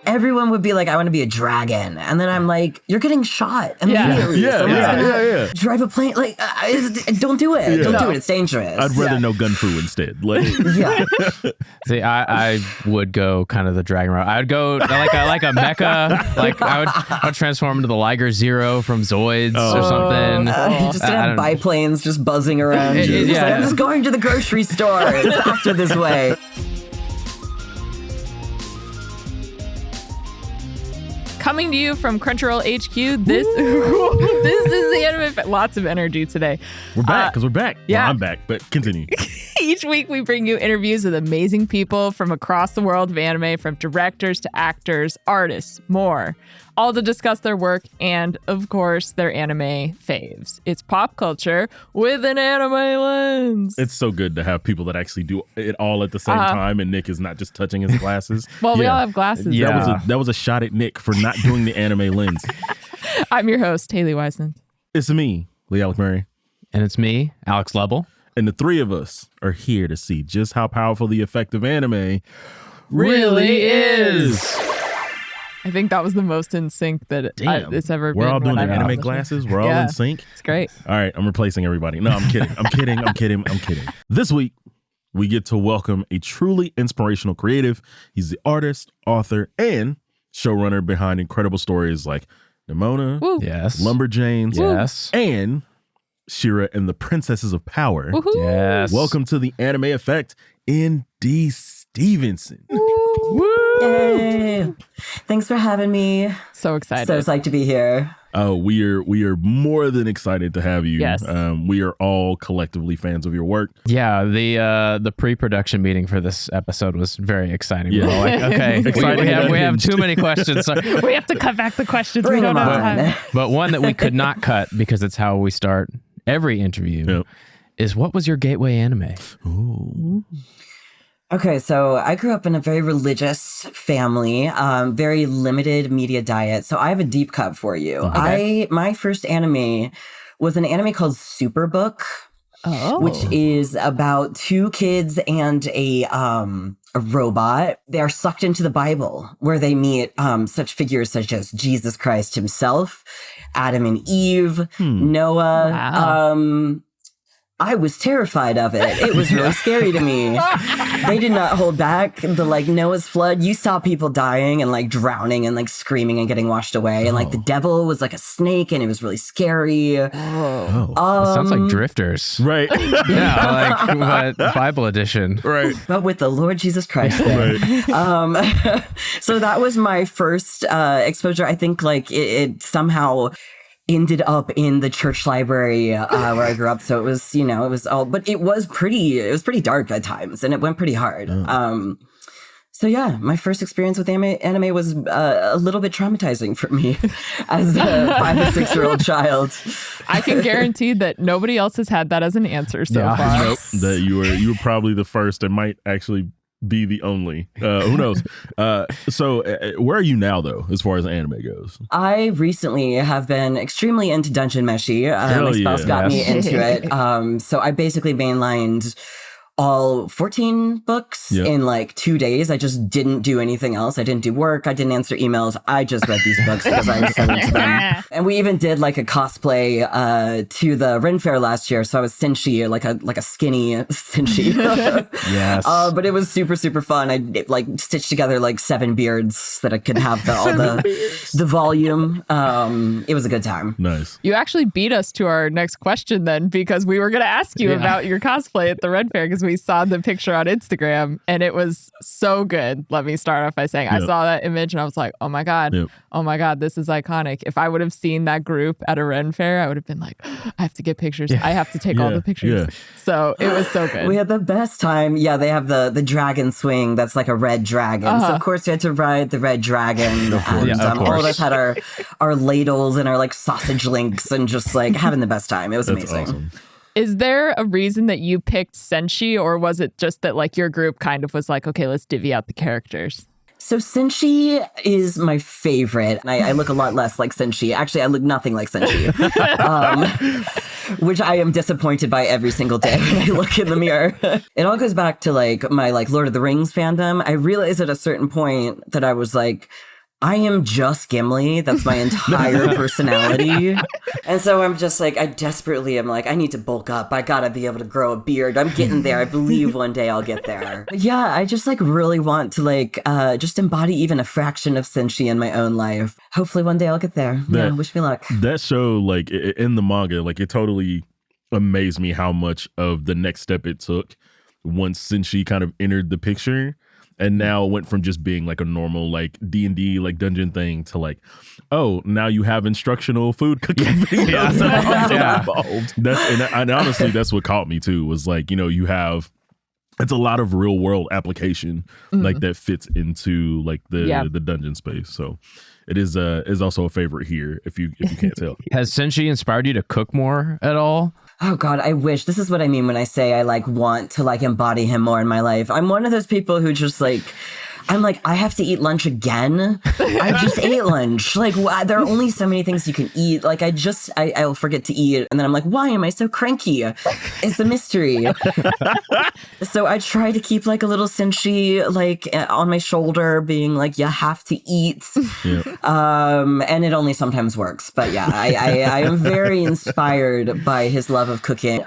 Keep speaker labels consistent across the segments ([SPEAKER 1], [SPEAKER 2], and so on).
[SPEAKER 1] everyone would be like, I want to be a dragon. And then I'm like, you're getting shot immediately.
[SPEAKER 2] Yeah.
[SPEAKER 1] Drive a plane. Like, don't do it. Don't do it. It's dangerous.
[SPEAKER 2] I'd rather know gun fu instead. Like,
[SPEAKER 3] See, I would go kind of the dragon route. I would go like a mecha. Like I would transform into the Liger Zero from Zoids or something.
[SPEAKER 1] You're just gonna have biplanes just buzzing around you. Just like, I'm just going to the grocery store. It's faster this way.
[SPEAKER 4] Coming to you from Crunchyroll HQ, this is the anime. Lots of energy today.
[SPEAKER 2] we're back because we're back.
[SPEAKER 4] Yeah.
[SPEAKER 2] Well, I'm back, but continue.
[SPEAKER 4] Each week we bring you interviews with amazing people from across the world of anime, from directors to actors, artists, more, all to discuss their work and, of course, their anime faves. It's pop culture with an anime lens.
[SPEAKER 2] It's so good to have people that actually do it all at the same time, and Nick is not just touching his glasses.
[SPEAKER 4] Well, we all have glasses.
[SPEAKER 3] Yeah.
[SPEAKER 2] That was a shot at Nick for not doing the anime lens.
[SPEAKER 4] I'm your host, Haley Wiseman.
[SPEAKER 2] It's me, LeAlec Murray.
[SPEAKER 3] And it's me, Alex Lebel.
[SPEAKER 2] And the three of us are here to see just how powerful the effect of anime
[SPEAKER 3] Really is.
[SPEAKER 4] I think that was the most in sync that it's ever been.
[SPEAKER 2] We're all doing
[SPEAKER 4] when
[SPEAKER 2] the
[SPEAKER 4] I've
[SPEAKER 2] anime
[SPEAKER 4] watched it.
[SPEAKER 2] glasses. We're all in sync.
[SPEAKER 4] It's great.
[SPEAKER 2] All right, I'm replacing everybody. No, I'm kidding. I'm kidding. This week, we get to welcome a truly inspirational creative. He's the artist, author, and showrunner behind incredible stories like Nimona,
[SPEAKER 4] Woo.
[SPEAKER 3] Yes.
[SPEAKER 2] Lumberjanes,
[SPEAKER 3] Yes.
[SPEAKER 2] and Shira and the Princesses of Power.
[SPEAKER 4] Woohoo.
[SPEAKER 3] Yes.
[SPEAKER 2] Welcome to the Anime Effect, N.D. Stevenson.
[SPEAKER 1] Yay. Thanks for having me.
[SPEAKER 4] So excited.
[SPEAKER 1] So psyched to be here.
[SPEAKER 2] Oh, we are more than excited to have you.
[SPEAKER 4] Yes.
[SPEAKER 2] We are all collectively fans of your work.
[SPEAKER 3] Yeah, the pre-production meeting for this episode was very exciting.
[SPEAKER 2] Yeah.
[SPEAKER 3] We were all like, okay,
[SPEAKER 2] Exciting
[SPEAKER 3] we have
[SPEAKER 2] and
[SPEAKER 3] too many questions. So,
[SPEAKER 4] we have to cut back the questions.
[SPEAKER 1] Bring
[SPEAKER 4] we don't
[SPEAKER 1] them
[SPEAKER 4] have
[SPEAKER 1] on.
[SPEAKER 4] time.
[SPEAKER 3] but one that we could not cut because it's how we start every interview
[SPEAKER 2] Yep.
[SPEAKER 3] is, what was your gateway anime?
[SPEAKER 2] Ooh.
[SPEAKER 1] Okay, so I grew up in a very religious family, very limited media diet. So I have a deep cut for you.
[SPEAKER 4] Okay.
[SPEAKER 1] My first anime was an anime called Superbook, which is about two kids and a robot. They are sucked into the Bible, where they meet such figures such as Jesus Christ himself, Adam and Eve, Noah.
[SPEAKER 4] Wow.
[SPEAKER 1] I was terrified of it. It was really scary to me. They did not hold back. The Noah's flood, you saw people dying and drowning and screaming and getting washed away. And the devil was like a snake and it was really scary.
[SPEAKER 3] It sounds like Drifters.
[SPEAKER 2] Right.
[SPEAKER 3] Yeah, but Bible edition.
[SPEAKER 2] Right.
[SPEAKER 1] But with the Lord Jesus Christ there.
[SPEAKER 2] Right.
[SPEAKER 1] So that was my first exposure. I think it somehow ended up in the church library where I grew up. So it was, it was all, but it was pretty dark at times and it went pretty hard. So yeah, my first experience with anime was a little bit traumatizing for me as a 5 or 6 year old child.
[SPEAKER 4] I can guarantee that nobody else has had that as an answer so far.
[SPEAKER 2] Nope. That you were probably the first and might actually be the only. Who knows? So where are you now, though, as far as anime goes?
[SPEAKER 1] I recently have been extremely into Dungeon Meshi. My spouse got me into it. So I basically mainlined all 14 books in 2 days. I just didn't do anything else. I didn't do work. I didn't answer emails. I just read these books because I was so into them. And we even did a cosplay to the Ren Fair last year. So I was Senshi, like a skinny Senshi.
[SPEAKER 3] Yes.
[SPEAKER 1] But it was super, super fun. I stitched together 7 beards that I could have the volume. It was a good time.
[SPEAKER 2] Nice.
[SPEAKER 4] You actually beat us to our next question then, because we were going to ask you about your cosplay at the Red Fair, because we saw the picture on Instagram and it was so good. Let me start off by saying I saw that image and I was like, oh my God, this is iconic. If I would have seen that group at a Ren Fair, I would have been like, I have to get pictures. I have to take all the pictures.
[SPEAKER 2] Yeah.
[SPEAKER 4] So it was so good.
[SPEAKER 1] We had the best time. Yeah, they have the dragon swing that's like a red dragon. So of course we had to ride the red dragon. And all of us had our ladles and our sausage links and just having the best time. It was amazing.
[SPEAKER 2] Awesome.
[SPEAKER 4] Is there a reason that you picked Senshi, or was it just that your group kind of was like, okay, let's divvy out the characters?
[SPEAKER 1] So Senshi is my favorite. And I look a lot less like Senshi. Actually, I look nothing like Senshi. Which I am disappointed by every single day when I look in the mirror. It all goes back to my Lord of the Rings fandom. I realized at a certain point that I was I am just Gimli. That's my entire personality. And so I'm just like, I desperately am like, I need to bulk up. I gotta be able to grow a beard. I'm getting there. I believe one day I'll get there. But yeah, I just like really want to like just embody even a fraction of Senshi in my own life. Hopefully one day I'll get there. Wish me luck.
[SPEAKER 2] That show, like in the manga, like it totally amazed me how much of the next step it took once Senshi kind of entered the picture. And now it went from just being like a normal like D&D like dungeon thing to like, oh, now you have instructional food cooking videos involved. And honestly, that's what caught me too, was like, you know, you have, it's a lot of real world application like that fits into like the dungeon space. So it is also a favorite here if you can't tell.
[SPEAKER 3] Has Senshi inspired you to cook more at all?
[SPEAKER 1] Oh God, I wish. This is what I mean when I say I like want to like embody him more in my life. I'm one of those people who just like, I'm like, I have to eat lunch again. I just ate lunch. Like, there are only so many things you can eat. Like, I'll forget to eat. And then I'm like, why am I so cranky? It's a mystery. So I try to keep like a little Senshi like on my shoulder being like, you have to eat. Yeah. And it only sometimes works. But yeah, I am very inspired by his love of cooking.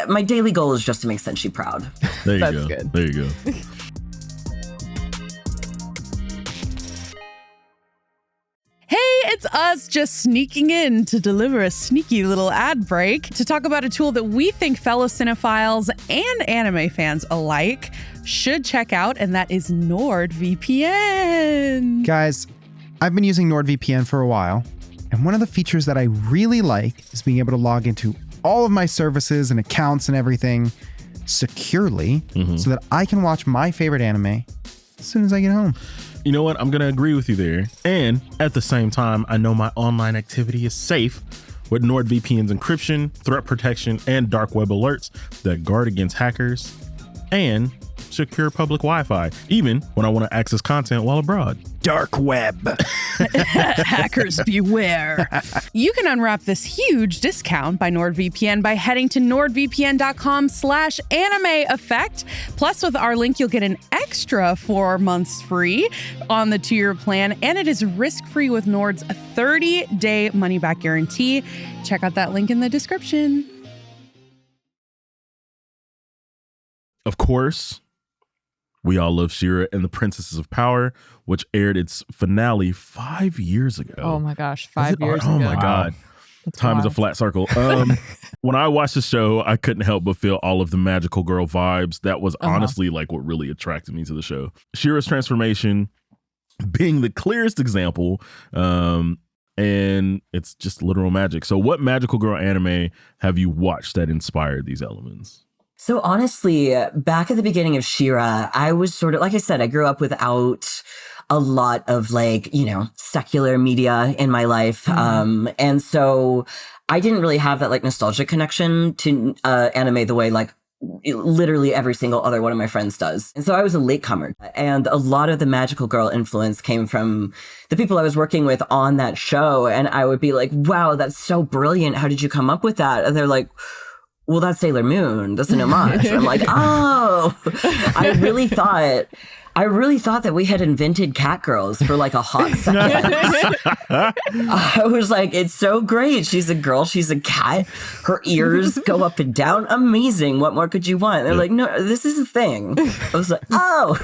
[SPEAKER 1] My daily goal is just to make Senshi proud.
[SPEAKER 2] There you go. Good. There you go.
[SPEAKER 5] Hey, it's us just sneaking in to deliver a sneaky little ad break to talk about a tool that we think fellow cinephiles and anime fans alike should check out, and that is NordVPN.
[SPEAKER 6] Guys, I've been using NordVPN for a while, and one of the features that I really like is being able to log into all of my services and accounts and everything securely so that I can watch my favorite anime as soon as I get home.
[SPEAKER 2] You know what? I'm going to agree with you there. And at the same time, I know my online activity is safe with NordVPN's encryption, threat protection, and dark web alerts that guard against hackers and secure public Wi-Fi, even when I want to access content while abroad.
[SPEAKER 6] Dark web.
[SPEAKER 5] Hackers beware. You can unwrap this huge discount by NordVPN by heading to nordvpn.com/anime effect. Plus, with our link, you'll get an extra 4 months free on the 2-year plan, and it is risk-free with Nord's 30-day money-back guarantee. Check out that link in the description.
[SPEAKER 2] Of course, we all love She-Ra and the Princesses of Power, which aired its finale 5 years ago.
[SPEAKER 4] Oh my gosh, 5 years ago.
[SPEAKER 2] Oh my God. That's Time wild. Is a flat circle. When I watched the show, I couldn't help but feel all of the magical girl vibes. That was honestly like what really attracted me to the show. She-Ra's transformation being the clearest example, and it's just literal magic. So what magical girl anime have you watched that inspired these elements?
[SPEAKER 1] So honestly, back at the beginning of She-Ra, I was sort of, like I said, I grew up without a lot of like, you know, secular media in my life. And so I didn't really have that like nostalgic connection to anime the way like literally every single other one of my friends does. And so I was a latecomer. And a lot of the magical girl influence came from the people I was working with on that show. And I would be like, wow, that's so brilliant. How did you come up with that? And they're like, well, that's Sailor Moon. That's an homage. I'm like, oh, I really thought that we had invented cat girls for like a hot second. I was like, it's so great. She's a girl. She's a cat. Her ears go up and down. Amazing. What more could you want? They're like, no, this is a thing. I was like, oh.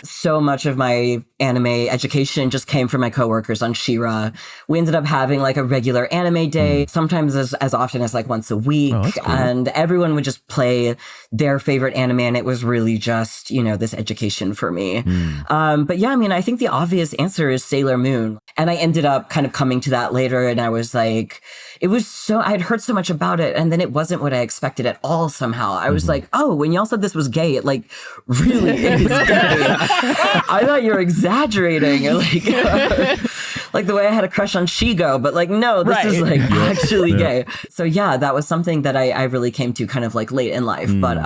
[SPEAKER 1] So much of my anime education just came from my coworkers on She-Ra. We ended up having like a regular anime day, sometimes as often as like once a week. Oh, cool. And everyone would just play their favorite anime. And it was really just, you know, this education for me. But yeah, I mean, I think the obvious answer is Sailor Moon. And I ended up kind of coming to that later. And I was like, it was so, I had heard so much about it. And then it wasn't what I expected at all somehow. I was like, oh, when y'all said this was gay, it like really is gay. I thought you were exaggerating. Or like, like the way I had a crush on Shigo, but like, no, this is like actually gay. So yeah, that was something that I really came to kind of like late in life. But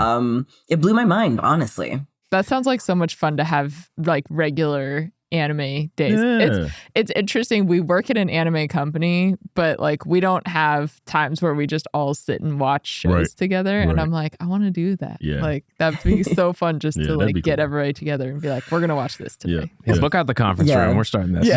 [SPEAKER 1] it blew my mind, honestly.
[SPEAKER 4] That sounds like so much fun to have like regular anime days. It's interesting. We work at an anime company, but like we don't have times where we just all sit and watch shows together. And I'm like, I want to do that. Like that'd be so fun just to like get everybody together and be like, we're gonna watch this today.
[SPEAKER 3] Book out the conference room. We're starting this.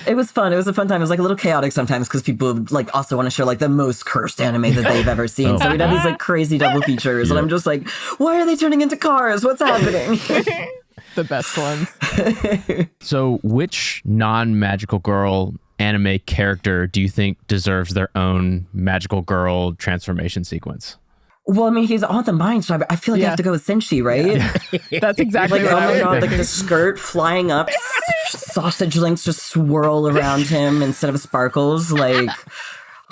[SPEAKER 1] It was fun. It was a fun time. It was like a little chaotic sometimes because people like also want to show like the most cursed anime that they've ever seen. So we'd have these like crazy double features, and I'm just like, why are they turning into cars? What's happening?
[SPEAKER 4] The best ones.
[SPEAKER 3] So which non-magical girl anime character do you think deserves their own magical girl transformation sequence?
[SPEAKER 1] Well, I mean, he's on the mind, so I feel like I have to go with Senshi, right?
[SPEAKER 4] That's exactly
[SPEAKER 1] like,
[SPEAKER 4] what
[SPEAKER 1] oh my god, like the skirt flying up, sausage links just swirl around him instead of sparkles. Like,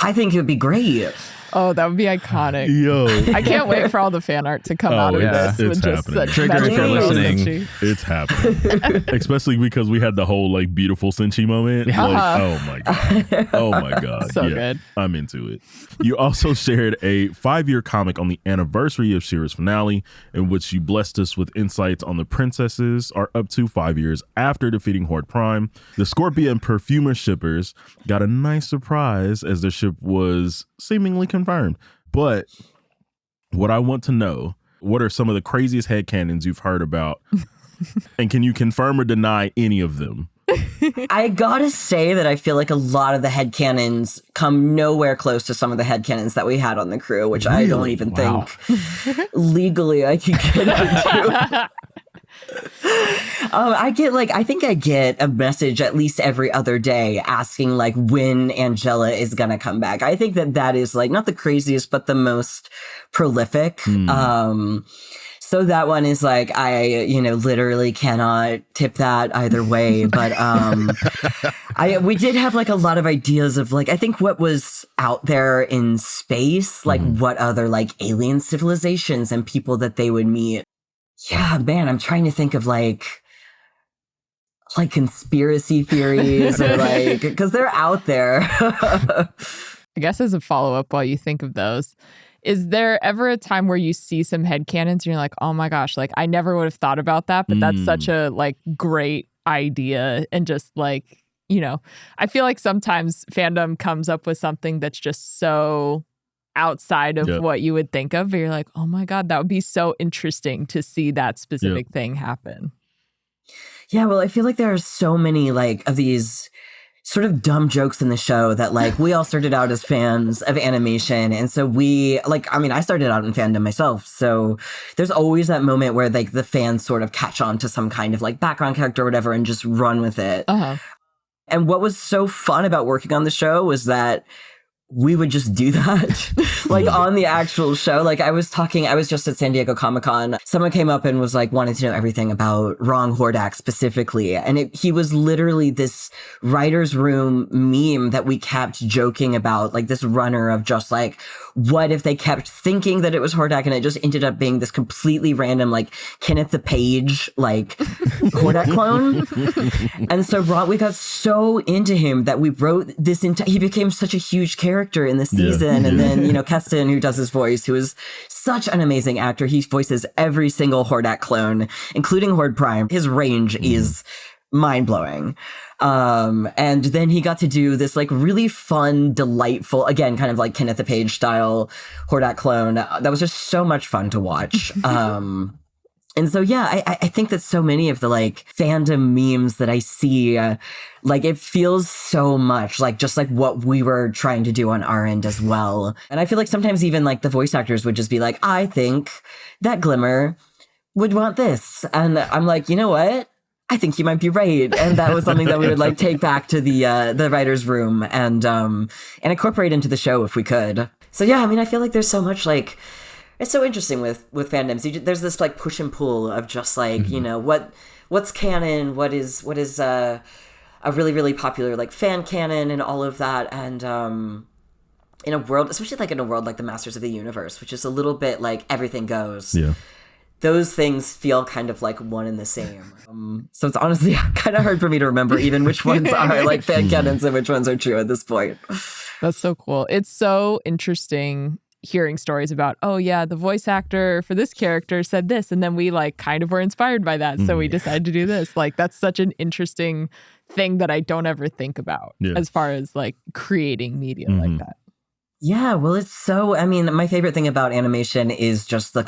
[SPEAKER 1] I think it would be great.
[SPEAKER 4] Oh, that would be iconic.
[SPEAKER 2] Yo.
[SPEAKER 4] I can't wait for all the fan art to come out of this.
[SPEAKER 2] It's happening.
[SPEAKER 3] Trigger if you're listening.
[SPEAKER 2] It's happening. Especially because we had the whole like beautiful Senshi moment. Like, oh my God. Oh my God.
[SPEAKER 4] So good.
[SPEAKER 2] I'm into it. You also shared a 5-year comic on the anniversary of Shira's finale, in which you blessed us with insights on the princesses are up to 5 years after defeating Horde Prime. The Scorpia and Perfumer shippers got a nice surprise as their ship was seemingly confirmed. But what I want to know, what are some of the craziest headcanons you've heard about? And can you confirm or deny any of them?
[SPEAKER 1] I gotta say that I feel like a lot of the headcanons come nowhere close to some of the headcanons that we had on the crew, which I don't even think legally I can get into. I think I get a message at least every other day asking like when Angela is gonna come back. I think that is like not the craziest, but the most prolific. So that one is like, I, literally cannot tip that either way. But we did have like a lot of ideas of like, I think what was out there in space, like what other like alien civilizations and people that they would meet. Yeah, man, I'm trying to think of like conspiracy theories or like, because they're out there.
[SPEAKER 4] I guess as a follow-up while you think of those, is there ever a time where you see some headcanons and you're like, oh my gosh, like I never would have thought about that, but that's such a like great idea. And just like, I feel like sometimes fandom comes up with something that's just so outside of what you would think of, but you're like, oh my God, that would be so interesting to see that specific thing happen.
[SPEAKER 1] Yeah, well, I feel like there are so many like of these sort of dumb jokes in the show that like we all started out as fans of animation. And so I started out in fandom myself. So there's always that moment where like the fans sort of catch on to some kind of like background character or whatever and just run with it. And what was so fun about working on the show was that we would just do that like on the actual show. Like I was just at San Diego Comic-Con. Someone came up and was like wanting to know everything about Wrong Hordak specifically. And he was literally this writer's room meme that we kept joking about, like this runner of just like, what if they kept thinking that it was Hordak and it just ended up being this completely random, like Kenneth the Page, like Hordak clone. And so we got so into him that we wrote this he became such a huge character in the season. And then, Keston, who does his voice, who is such an amazing actor, he voices every single Hordak clone, including Horde Prime. His range is mind-blowing. And then he got to do this like really fun, delightful, again, kind of like Kenneth the Page style Hordak clone. That was just so much fun to watch. And so, yeah, I think that so many of the like fandom memes that I see, like it feels so much like just like what we were trying to do on our end as well. And I feel like sometimes even like the voice actors would just be like, I think that Glimmer would want this. And I'm like, you know what? I think you might be right. And that was something that we would like take back to the writer's room and incorporate into the show if we could. So, yeah, I mean, I feel like there's so much like, it's so interesting with fandoms. There's this like push and pull of just like, what's canon, what is a really, really popular like fan canon and all of that. And in a world, especially like in a world like the Masters of the Universe, which is a little bit like everything goes. Yeah. Those things feel kind of like one and the same. So it's honestly kind of hard for me to remember even which ones are like fan canons and which ones are true at this point.
[SPEAKER 4] That's so cool. It's so interesting hearing stories about, oh yeah, the voice actor for this character said this, and then we like kind of were inspired by that, so we decided to do this. Like that's such an interesting thing that I don't ever think about as far as like creating media like that.
[SPEAKER 1] Yeah, well, it's so, I mean, my favorite thing about animation is just the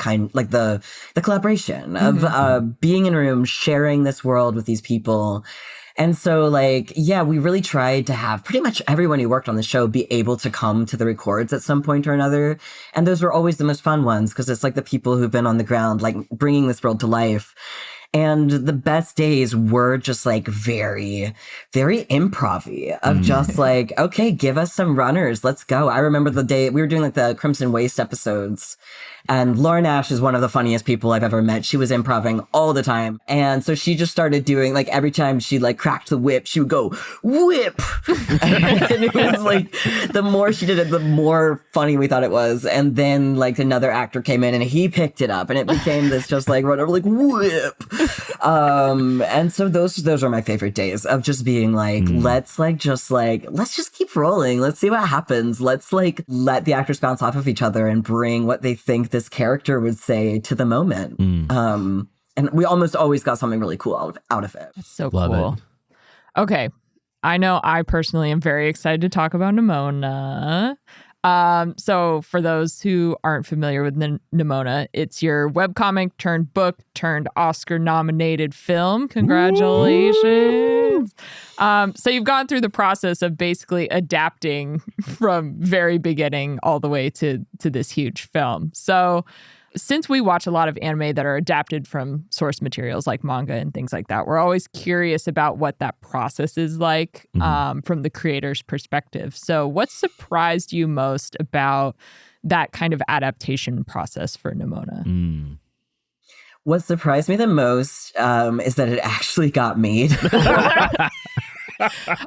[SPEAKER 1] collaboration of being in a room, sharing this world with these people. And so, like, yeah, we really tried to have pretty much everyone who worked on the show be able to come to the records at some point or another. And those were always the most fun ones because it's like the people who've been on the ground, like bringing this world to life. And the best days were just like very, very improv-y of just like, okay, give us some runners. Let's go. I remember the day we were doing like the Crimson Waste episodes. And Lauren Ash is one of the funniest people I've ever met. She was improvising all the time. And so she just started doing like every time she like cracked the whip, she would go, whip. And it was like the more she did it, the more funny we thought it was. And then like another actor came in and he picked it up and it became this just like whatever, like whip. And so those are my favorite days of just being like, let's just keep rolling. Let's see what happens. Let's like let the actors bounce off of each other and bring what they think this character would say to the moment. And we almost always got something really cool out of it.
[SPEAKER 4] That's so cool. Okay. I know I personally am very excited to talk about Nimona. So for those who aren't familiar with Nimona, it's your webcomic turned book turned Oscar nominated film. Congratulations. So you've gone through the process of basically adapting from very beginning all the way to this huge film. So since we watch a lot of anime that are adapted from source materials like manga and things like that, we're always curious about what that process is like from the creator's perspective. So what surprised you most about that kind of adaptation process for Nimona?
[SPEAKER 1] What surprised me the most is that it actually got made.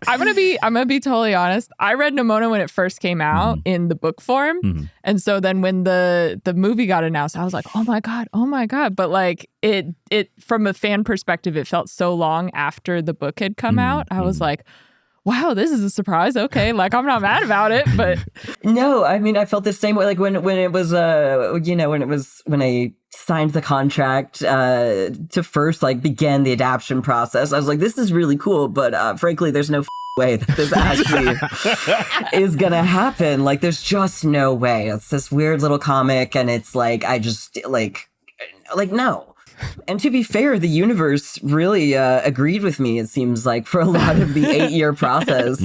[SPEAKER 4] I'm gonna be totally honest. I read Nimona when it first came out in the book form, and so then when the movie got announced, I was like, oh my god! But like it from a fan perspective, it felt so long after the book had come out. I was like, wow, this is a surprise. Okay, like I'm not mad about it, but
[SPEAKER 1] no, I mean I felt the same way. Like when it was when I signed the contract to first like begin the adaptation process, I was like, this is really cool, but frankly, there's no way that this actually is gonna happen. Like, there's just no way. It's this weird little comic, and it's like I just like no. And to be fair, the universe really agreed with me, it seems like, for a lot of the 8-year process.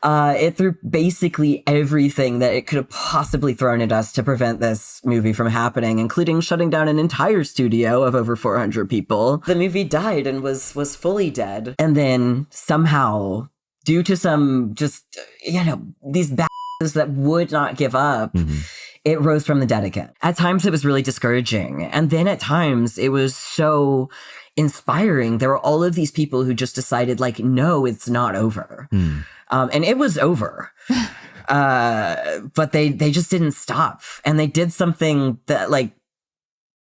[SPEAKER 1] It threw basically everything that it could have possibly thrown at us to prevent this movie from happening, including shutting down an entire studio of over 400 people. The movie died and was fully dead. And then somehow, due to some just, these bastards that would not give up, it rose from the dead again. At times, it was really discouraging. And then at times, it was so inspiring. There were all of these people who just decided, like, no, it's not over. And it was over. But they just didn't stop. And they did something that, like,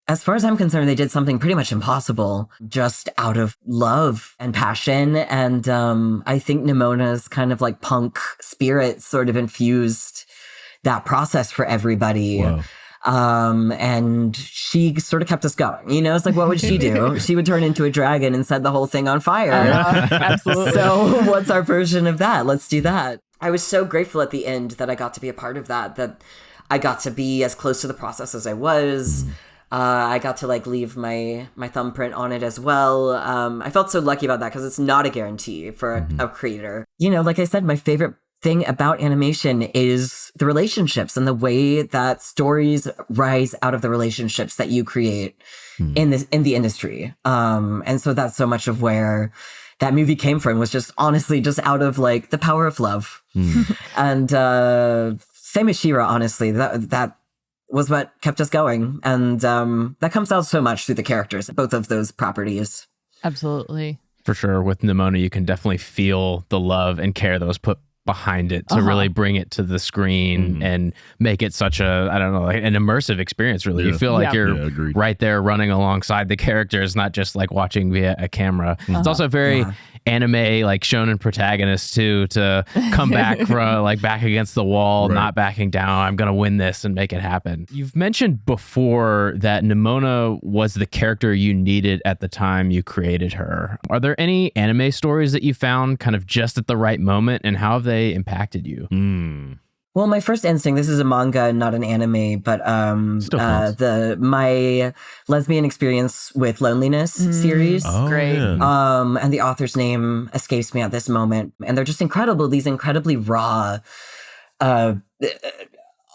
[SPEAKER 1] as far as I'm concerned, they did something pretty much impossible just out of love and passion. And I think Nimona's kind of like punk spirit sort of infused that process for everybody.
[SPEAKER 2] Wow.
[SPEAKER 1] And she sort of kept us going. It's like, what would she do? She would turn into a dragon and set the whole thing on fire.
[SPEAKER 4] Absolutely.
[SPEAKER 1] So what's our version of that? Let's do that. I was so grateful at the end that I got to be a part of that I got to be as close to the process as I was. I got to like leave my thumbprint on it as well. I felt so lucky about that because it's not a guarantee for a creator. Like I said, my favorite thing about animation is the relationships and the way that stories rise out of the relationships that you create in the industry. And so that's so much of where that movie came from, was just honestly just out of like the power of love. And same as She-Ra, honestly, that was what kept us going. And that comes out so much through the characters, both of those properties.
[SPEAKER 4] Absolutely.
[SPEAKER 3] For sure. With Nimona, you can definitely feel the love and care that was put behind it to really bring it to the screen and make it such a, I don't know, like an immersive experience, really. You feel like you're right there running alongside the characters, not just like watching via a camera. It's also very anime, like shonen protagonist too, to come back from like back against the wall, not backing down. I'm going to win this and make it happen. You've mentioned before that Nimona was the character you needed at the time you created her. Are there any anime stories that you found kind of just at the right moment, and how have they impacted you?
[SPEAKER 1] Well, my first instinct, this is a manga, not an anime, but my lesbian experience with loneliness series.
[SPEAKER 4] Great.
[SPEAKER 1] Yeah. And the author's name escapes me at this moment. And they're just incredible. These incredibly raw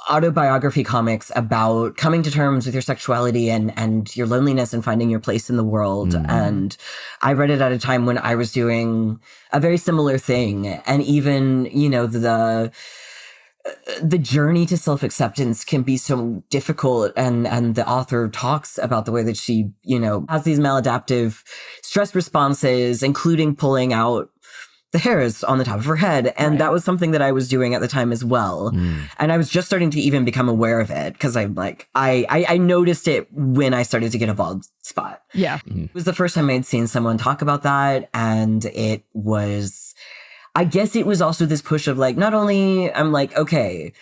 [SPEAKER 1] autobiography comics about coming to terms with your sexuality and your loneliness and finding your place in the world. And I read it at a time when I was doing a very similar thing. And even, you know, the journey to self-acceptance can be so difficult, and the author talks about the way that she, you know, has these maladaptive stress responses, including pulling out the hairs on the top of her head. And that was something that I was doing at the time as well. And I was just starting to even become aware of it, because I'm like, I noticed it when I started to get a bald spot.
[SPEAKER 4] Yeah.
[SPEAKER 1] It was the first time I'd seen someone talk about that, and it was, I guess it was also this push of like, not only I'm like, okay,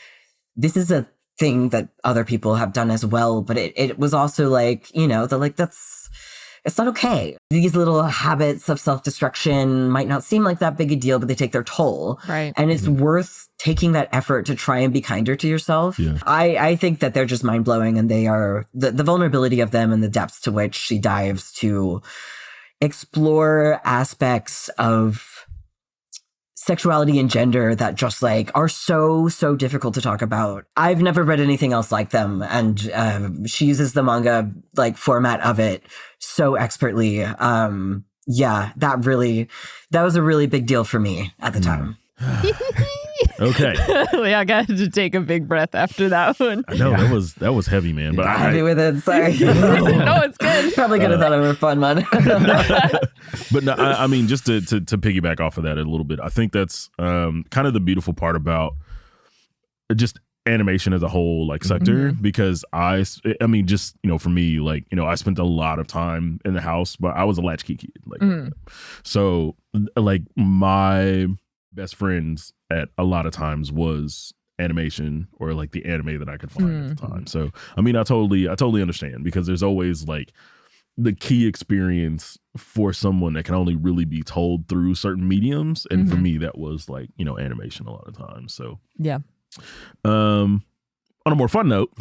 [SPEAKER 1] this is a thing that other people have done as well, but it was also like, you know, it's not okay. These little habits of self-destruction might not seem like that big a deal, but they take their toll.
[SPEAKER 4] Right.
[SPEAKER 1] And it's worth taking that effort to try and be kinder to yourself. Yeah. I think that they're just mind-blowing, and they are the vulnerability of them and the depths to which she dives to explore aspects of sexuality and gender that just like are so difficult to talk about. I've never read anything else like them, and she uses the manga like format of it so expertly. That was a really big deal for me at the time.
[SPEAKER 2] Okay.
[SPEAKER 4] Yeah, I got to take a big breath after that one.
[SPEAKER 2] I know that was heavy, man. But
[SPEAKER 1] happy with it. Sorry.
[SPEAKER 4] No, it's good.
[SPEAKER 1] Probably could have thought it was a fun one.
[SPEAKER 2] But no, I mean, just to piggyback off of that a little bit, I think that's kind of the beautiful part about just animation as a whole, like sector, because I mean, just, you know, for me, like, you know, I spent a lot of time in the house, but I was a latchkey kid, like, so like my best friends at a lot of times was animation, or like the anime that I could find at the time. So I mean, I totally understand, because there's always like the key experience for someone that can only really be told through certain mediums, and for me that was like, you know, animation a lot of times. So
[SPEAKER 4] yeah.
[SPEAKER 2] On a more fun note,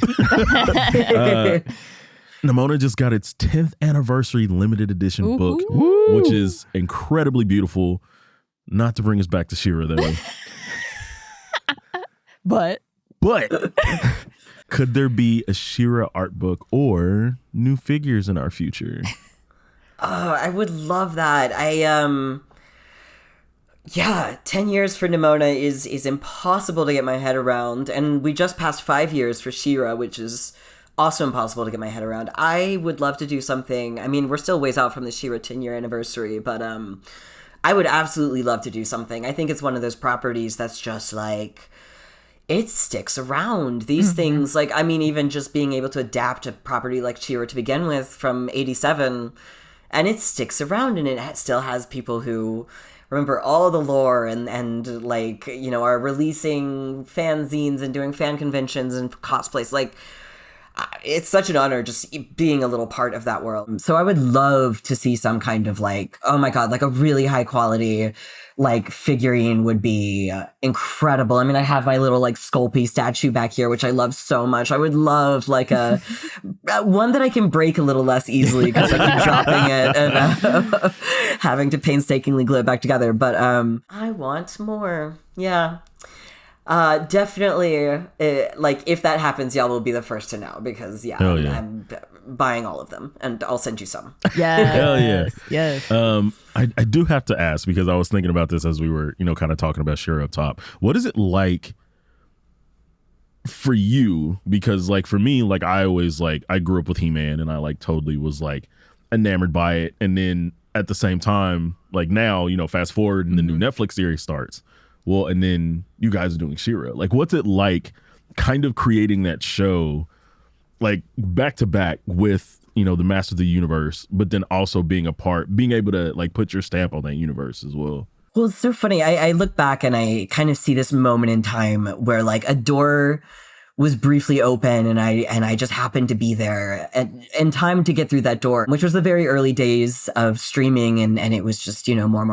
[SPEAKER 2] Nimona just got its 10th anniversary limited edition book, which is incredibly beautiful. Not to bring us back to She-Ra, though. But could there be a She-Ra art book or new figures in our future?
[SPEAKER 1] Oh, I would love that. 10 years for Nimona is impossible to get my head around. And we just passed 5 years for She-Ra, which is also impossible to get my head around. I would love to do something. I mean, we're still ways out from the She-Ra 10-year anniversary, but I would absolutely love to do something. I think it's one of those properties that's just like, it sticks around. These things, like, I mean, even just being able to adapt a property like She-Ra to begin with from 87, and it sticks around, and it still has people who remember all the lore and like, you know, are releasing fanzines and doing fan conventions and cosplays. Like, it's such an honor just being a little part of that world. So I would love to see some kind of like, oh my God, like a really high quality like figurine would be incredible. I mean, I have my little like Sculpey statue back here, which I love so much. I would love like a one that I can break a little less easily because I keep dropping it and having to painstakingly glue it back together. But I want more. Yeah. Definitely, like, if that happens, y'all will be the first to know, because I'm buying all of them, and I'll send you some.
[SPEAKER 4] Yes.
[SPEAKER 2] Hell yeah.
[SPEAKER 4] Yes.
[SPEAKER 2] I do have to ask, because I was thinking about this as we were, you know, kind of talking about She-Ra up top. What is it like for you? Because like for me, like I always like, I grew up with He-Man, and I like totally was like enamored by it. And then at the same time, like now, you know, fast forward and the new Netflix series starts. Well, and then you guys are doing She-Ra. Like, what's it like kind of creating that show, like back to back with, you know, the Master of the Universe, but then also being able to like put your stamp on that universe as well?
[SPEAKER 1] Well, it's so funny. I look back and I kind of see this moment in time where like a door was briefly open and I just happened to be there in time to get through that door, which was the very early days of streaming. And it was just, you know, more.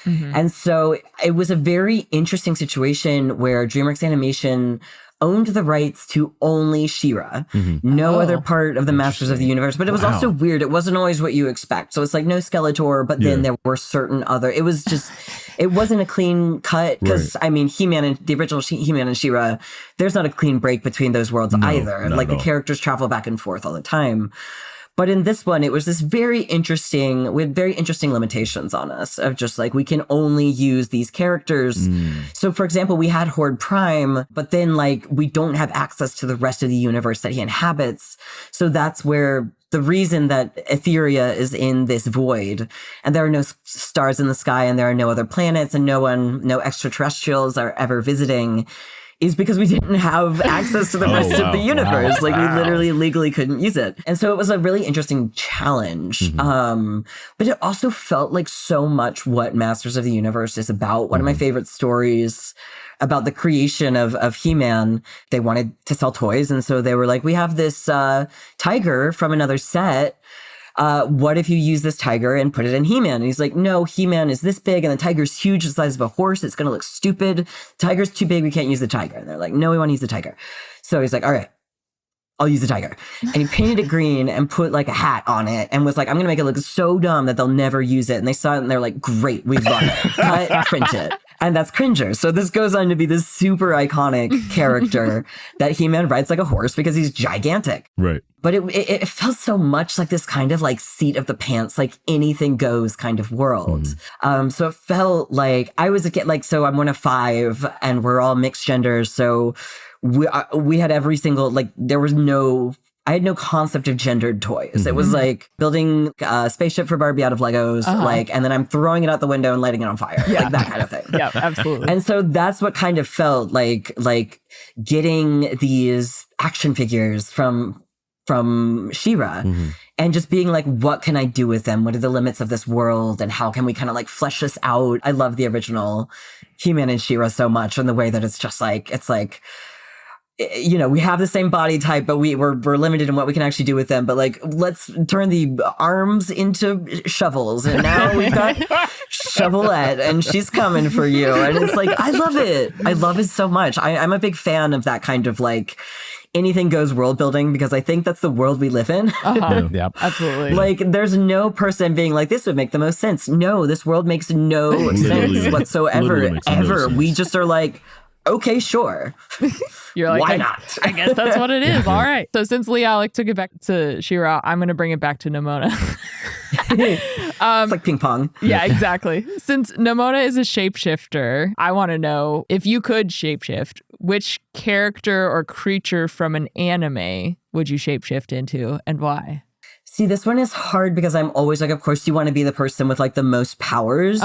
[SPEAKER 1] Mm-hmm. And so it was a very interesting situation where DreamWorks Animation owned the rights to only She-Ra, no other part of the Masters of the Universe. But it was also weird. It wasn't always what you expect. So it's like no Skeletor, but then there were certain other, it was just, it wasn't a clean cut because I mean, He-Man and the original He-Man and She-Ra, there's not a clean break between those worlds either. Like the characters travel back and forth all the time. But in this one, it was this we had very interesting limitations on us of just like, we can only use these characters. So for example, we had Horde Prime, but then like, we don't have access to the rest of the universe that he inhabits. So that's where the reason that Etheria is in this void and there are no stars in the sky and there are no other planets and no extraterrestrials are ever visiting is because we didn't have access to the rest of the universe. Like we literally legally couldn't use it. And so it was a really interesting challenge. But it also felt like so much what Masters of the Universe is about. One of my favorite stories about the creation of He-Man, they wanted to sell toys. And so they were like, we have this tiger from another set. What if you use this tiger and put it in He-Man? And he's like, no, He-Man is this big and the tiger's huge, the size of a horse. It's going to look stupid. The tiger's too big. We can't use the tiger. And they're like, no, we want to use the tiger. So he's like, all right, I'll use the tiger. And he painted it green and put like a hat on it and was like, I'm going to make it look so dumb that they'll never use it. And they saw it and they're like, great, we love it. Cut, print it. And that's Cringer. So this goes on to be this super iconic character that He-Man rides like a horse because he's gigantic.
[SPEAKER 2] Right.
[SPEAKER 1] But it felt so much like this kind of like seat of the pants, like anything goes kind of world. So it felt like I was a kid, like, so I'm one of 5 and we're all mixed genders. So we had every single, like, I had no concept of gendered toys. It was like building a spaceship for Barbie out of Legos, like, and then I'm throwing it out the window and lighting it on fire, like that kind of thing.
[SPEAKER 4] Yeah, absolutely.
[SPEAKER 1] And so that's what kind of felt like getting these action figures from She-Ra and just being like, what can I do with them? What are the limits of this world? And how can we kind of like flesh this out? I love the original He-Man and She-Ra so much in the way that it's just like, it's like, you know, we have the same body type, but we're limited in what we can actually do with them. But like, let's turn the arms into shovels. And now we've got Shovelette and she's coming for you. And it's like, I love it. I love it so much. I'm a big fan of that kind of like anything goes world building because I think that's the world we live in.
[SPEAKER 3] Yeah,
[SPEAKER 4] absolutely.
[SPEAKER 1] Like there's no person being like, this would make the most sense. No, this world makes no sense whatsoever, ever. Sense. We just are like, okay, sure.
[SPEAKER 4] You're like,
[SPEAKER 1] why not?
[SPEAKER 4] I guess that's what it is. All right. So since LeAlec took it back to She-Ra, I'm going to bring it back to Nimona.
[SPEAKER 1] It's like ping pong.
[SPEAKER 4] Yeah, exactly. Since Nimona is a shapeshifter, I want to know, if you could shapeshift, which character or creature from an anime would you shapeshift into and why?
[SPEAKER 1] See, this one is hard because I'm always like, of course you want to be the person with like the most powers.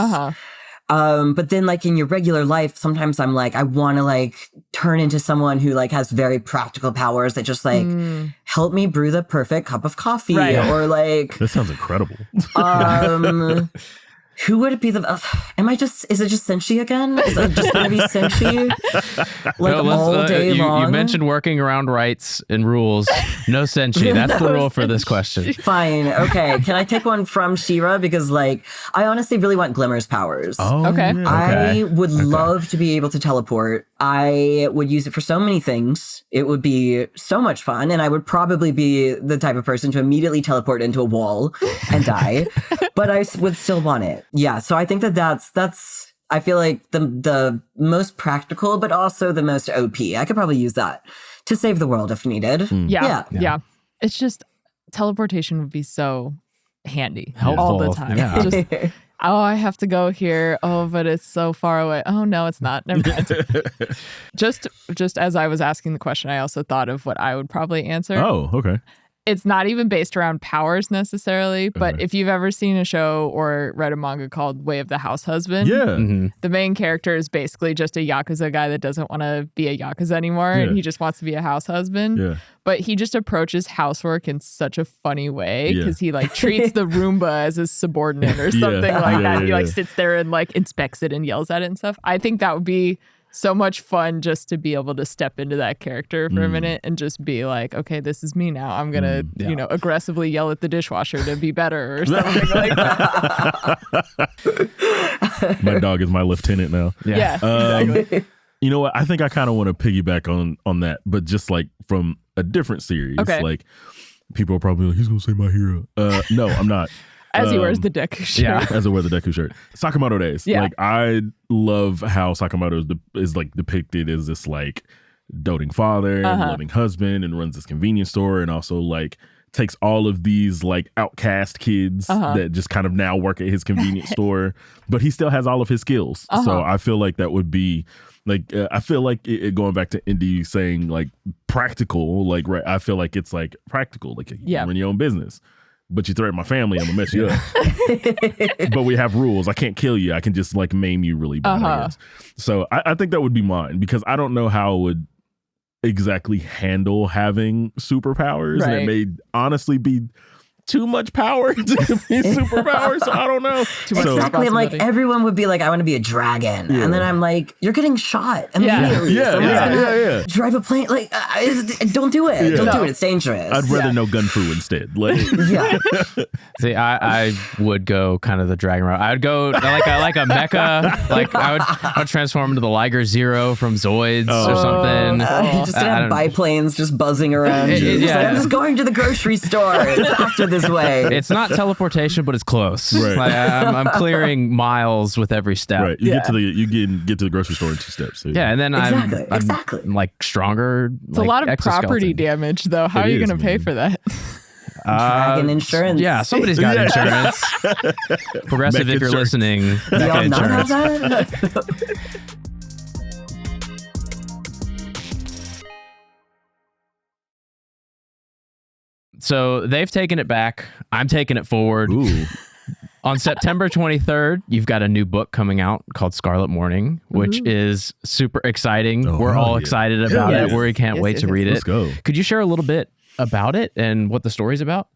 [SPEAKER 1] But then like in your regular life, sometimes I'm like, I want to like turn into someone who like has very practical powers that just like help me brew the perfect cup of coffee or like.
[SPEAKER 2] That sounds incredible.
[SPEAKER 1] Who would it be? Is it just Senshi again? Is it just going to be Senshi? Like all day long?
[SPEAKER 3] You mentioned working around rights and rules. No Senshi. That's the rule for this question.
[SPEAKER 1] Fine. Okay. Can I take one from She-Ra? Because like, I honestly really want Glimmer's powers.
[SPEAKER 2] Oh,
[SPEAKER 4] okay.
[SPEAKER 2] Yeah.
[SPEAKER 1] I would love to be able to teleport. I would use it for so many things. It would be so much fun. And I would probably be the type of person to immediately teleport into a wall and die. But I would still want it. Yeah. So I think that's I feel like the most practical, but also the most OP. I could probably use that to save the world if needed.
[SPEAKER 4] Yeah. It's just teleportation would be so handy.
[SPEAKER 3] Helpful.
[SPEAKER 4] All the time.
[SPEAKER 3] Yeah.
[SPEAKER 4] Just, oh, I have to go here. Oh, but it's so far away. Oh, no, it's not. Never mind. Just as I was asking the question, I also thought of what I would probably answer.
[SPEAKER 2] Oh, okay.
[SPEAKER 4] it's not even based around powers necessarily, but if you've ever seen a show or read a manga called Way of the House Husband, the main character is basically just a Yakuza guy that doesn't want to be a Yakuza anymore, and he just wants to be a house husband. But he just approaches housework in such a funny way because he like treats the Roomba as his subordinate or something like that. He like sits there and like inspects it and yells at it and stuff. I think that would be so much fun just to be able to step into that character for a minute and just be like, okay, this is me now. I'm gonna, you know, aggressively yell at the dishwasher to be better or something like that.
[SPEAKER 2] My dog is my lieutenant now.
[SPEAKER 4] Yeah, exactly.
[SPEAKER 2] You know what? I think I kind of want to piggyback on that, but just like from a different series.
[SPEAKER 4] Okay.
[SPEAKER 2] Like people are probably like, he's gonna say My Hero. No, I'm not.
[SPEAKER 4] As he wears the Deku shirt.
[SPEAKER 2] Yeah, as he wears the Deku shirt. Sakamoto Days.
[SPEAKER 4] Yeah.
[SPEAKER 2] Like, I love how Sakamoto is like depicted as this like doting father, loving husband, and runs this convenience store, and also like takes all of these like outcast kids that just kind of now work at his convenience store, but he still has all of his skills. So I feel like that would be like, I feel like it going back to Indy saying like practical, like, right, I feel like it's like practical, like you run your own business. But you threaten my family, I'm gonna mess you up. But we have rules. I can't kill you. I can just like maim you really bad. I guess. So I think that would be mine, because I don't know how it would exactly handle having superpowers. And it may honestly be too much power to be superpowers. So I don't know.
[SPEAKER 1] Exactly. I'm like, everyone would be like, I want to be a dragon. And then I'm like, you're getting shot immediately. Drive a plane. Like, don't do it. Don't do it. It's dangerous.
[SPEAKER 2] I'd rather know gun fu instead. Like,
[SPEAKER 3] See, I would go kind of the dragon route. I would go like a mecha. Like I would transform into the Liger Zero from Zoids or something.
[SPEAKER 1] You're just gonna have biplanes just buzzing around you. Like, I'm just going to the grocery store. It's after this way.
[SPEAKER 3] It's not teleportation, but it's close. Right. Like, I'm clearing miles with every step.
[SPEAKER 2] Right. You get to the grocery store in 2 steps. So
[SPEAKER 3] and then I'm like stronger.
[SPEAKER 4] It's like a lot of property damage, though. How are you going to pay for that?
[SPEAKER 1] Dragon insurance.
[SPEAKER 3] Yeah, somebody's got insurance. Progressive, if you're listening,
[SPEAKER 1] Y'all
[SPEAKER 3] insurance. So they've taken it back. I'm taking it forward.
[SPEAKER 2] Ooh.
[SPEAKER 3] On September 23rd, you've got a new book coming out called Scarlet Morning, which is super exciting. We're all excited about it. We can't wait to read it.
[SPEAKER 2] Let's go.
[SPEAKER 3] Could you share a little bit about it and what the story's about?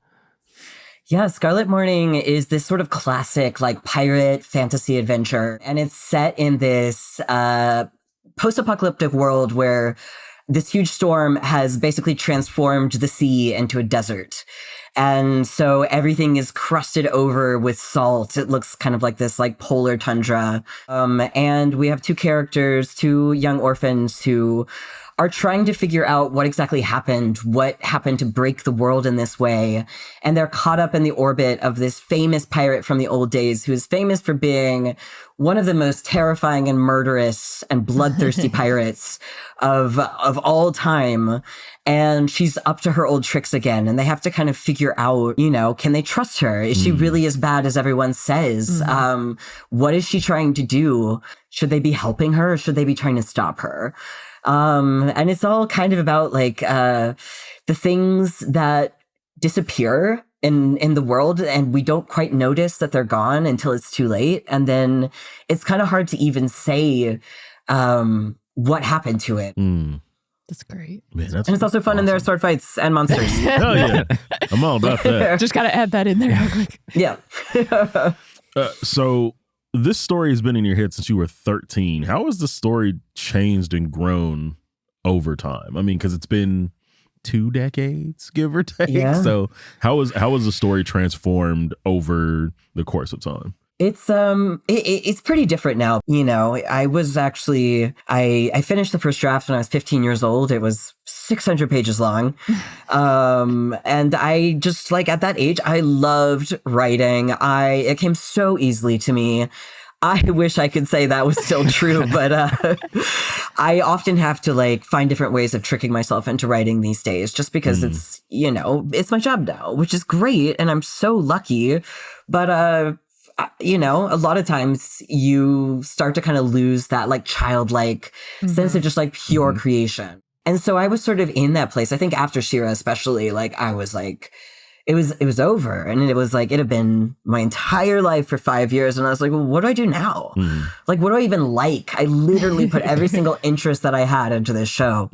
[SPEAKER 1] Yeah, Scarlet Morning is this sort of classic like pirate fantasy adventure. And it's set in this post-apocalyptic world where this huge storm has basically transformed the sea into a desert. And so everything is crusted over with salt. It looks kind of like this like polar tundra. And we have 2 characters, 2 young orphans who are trying to figure out what exactly happened, what happened to break the world in this way. And they're caught up in the orbit of this famous pirate from the old days who is famous for being one of the most terrifying and murderous and bloodthirsty pirates of all time. And she's up to her old tricks again. And they have to kind of figure out, you know, can they trust her? Is she really as bad as everyone says? What is she trying to do? Should they be helping her or should they be trying to stop her? And it's all kind of about like the things that disappear in the world, and we don't quite notice that they're gone until it's too late. And then it's kind of hard to even say what happened to it.
[SPEAKER 4] That's great.
[SPEAKER 2] Man,
[SPEAKER 1] and it's also fun in there, sword fights and monsters.
[SPEAKER 2] Hell yeah. I'm all about that.
[SPEAKER 4] Just got to add that in there real quick.
[SPEAKER 1] Yeah.
[SPEAKER 2] So this story has been in your head since you were 13. How has the story changed and grown over time? I mean, because it's been 2 decades, give or take.
[SPEAKER 1] Yeah.
[SPEAKER 2] So how was the story transformed over the course of time?
[SPEAKER 1] It's pretty different now. You know, I was actually, I finished the first draft when I was 15 years old. It was 600 pages long. And I just like at that age, I loved writing. It came so easily to me. I wish I could say that was still true, but I often have to like find different ways of tricking myself into writing these days just because it's, you know, it's my job now, which is great. And I'm so lucky. But, you know, a lot of times you start to kind of lose that like childlike sense of just like pure creation. And so I was sort of in that place. I think after She-Ra especially, like I was like, it was over. And it was like, it had been my entire life for 5 years. And I was like, well, what do I do now? Like, what do I even like? I literally put every single interest that I had into this show.